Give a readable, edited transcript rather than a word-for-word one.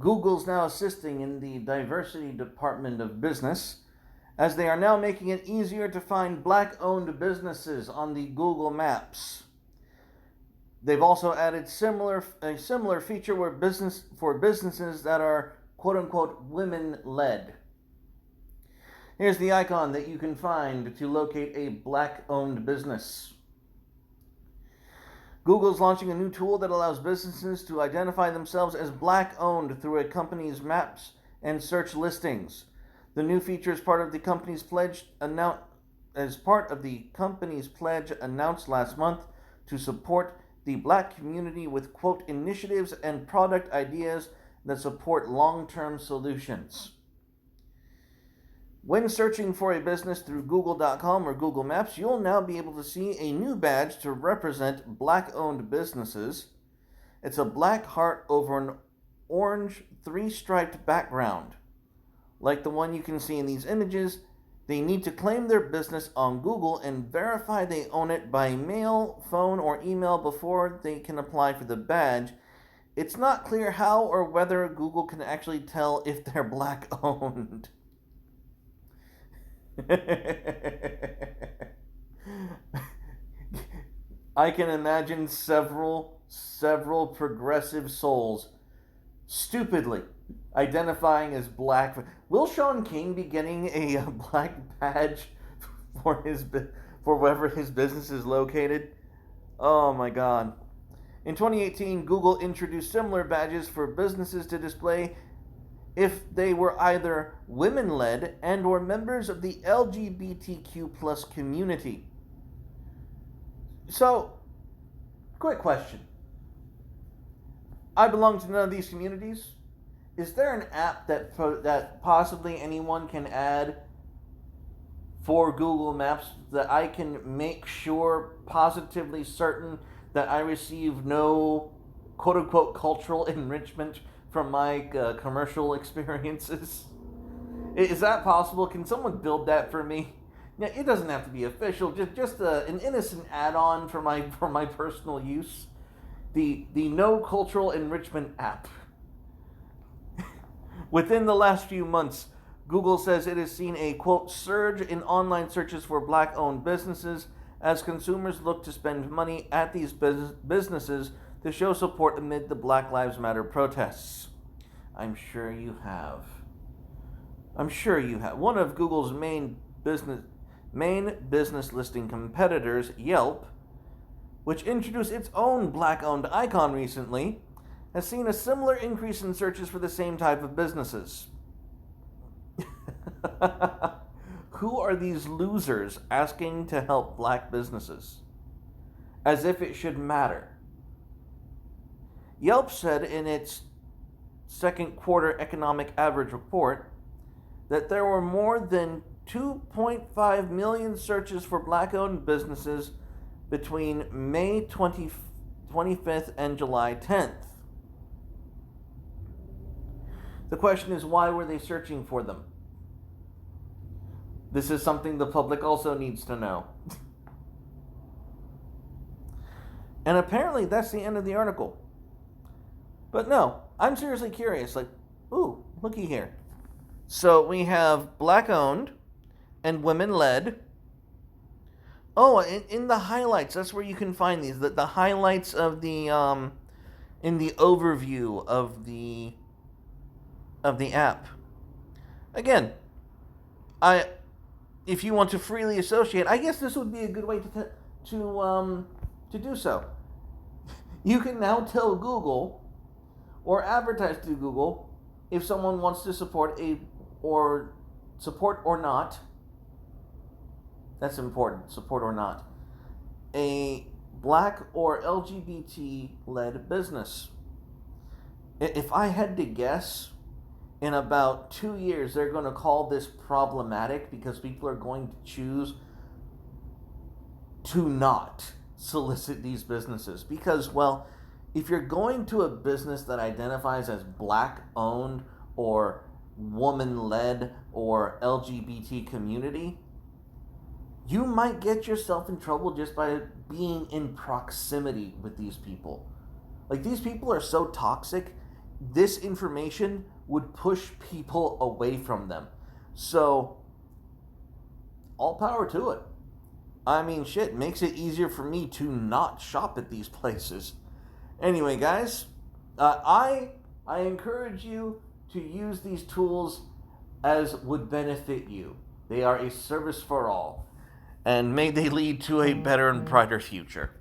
Google's now assisting in the diversity department of business, as they are now making it easier to find black-owned businesses on the Google Maps. They've also added a similar feature where businesses that are quote-unquote women-led. Here's the icon that you can find to locate a black-owned business. Google's launching a new tool that allows businesses to identify themselves as black-owned through a company's maps and search listings. The new feature is part of the company's pledge announced last month to support the black community with, quote, initiatives and product ideas that support long-term solutions. When searching for a business through Google.com or Google Maps, you'll now be able to see a new badge to represent black-owned businesses. It's a black heart over an orange three-striped background. Like the one you can see in these images, they need to claim their business on Google and verify they own it by mail, phone, or email before they can apply for the badge. It's not clear how or whether Google can actually tell if they're black-owned. I can imagine several progressive souls stupidly identifying as black. Will Sean King be getting a black badge for wherever his business is located? Oh my God. In 2018, Google introduced similar badges for businesses to display if they were either women-led and or members of the LGBTQ plus community. So, quick question. I belong to none of these communities. Is there an app that possibly anyone can add for Google Maps that I can make sure, positively certain, that I receive no quote-unquote cultural enrichment from my commercial experiences? Is that possible? Can someone build that for me? Yeah, it doesn't have to be official. Just an innocent add-on for my personal use. The No Cultural Enrichment app. Within the last few months, Google says it has seen a, quote, surge in online searches for black-owned businesses as consumers look to spend money at these businesses to show support amid the Black Lives Matter protests. I'm sure you have. One of Google's main business listing competitors, Yelp, which introduced its own black-owned icon recently, has seen a similar increase in searches for the same type of businesses. Who are these losers asking to help black businesses? As if it should matter. Yelp said in its second quarter economic average report that there were more than 2.5 million searches for black-owned businesses between May 25th and July 10th. The question is, why were they searching for them? This is something the public also needs to know. And apparently that's the end of the article. But no, I'm seriously curious. Like, ooh, looky here. So we have black-owned and women-led. Oh, in the highlights, that's where you can find these. The highlights of the in the overview of the app. Again, if you want to freely associate, I guess this would be a good way to do so. You can now tell Google or advertise to Google if someone wants to support or not. That's important, support or not. A black or LGBT-led business. If I had to guess, in about 2 years, they're going to call this problematic because people are going to choose to not solicit these businesses. Because, well, if you're going to a business that identifies as black-owned or woman-led or LGBT community, you might get yourself in trouble just by being in proximity with these people. Like, these people are so toxic, this information would push people away from them. So, all power to it. I mean, shit, makes it easier for me to not shop at these places. Anyway, guys, I encourage you to use these tools as would benefit you. They are a service for all, and may they lead to a better and brighter future.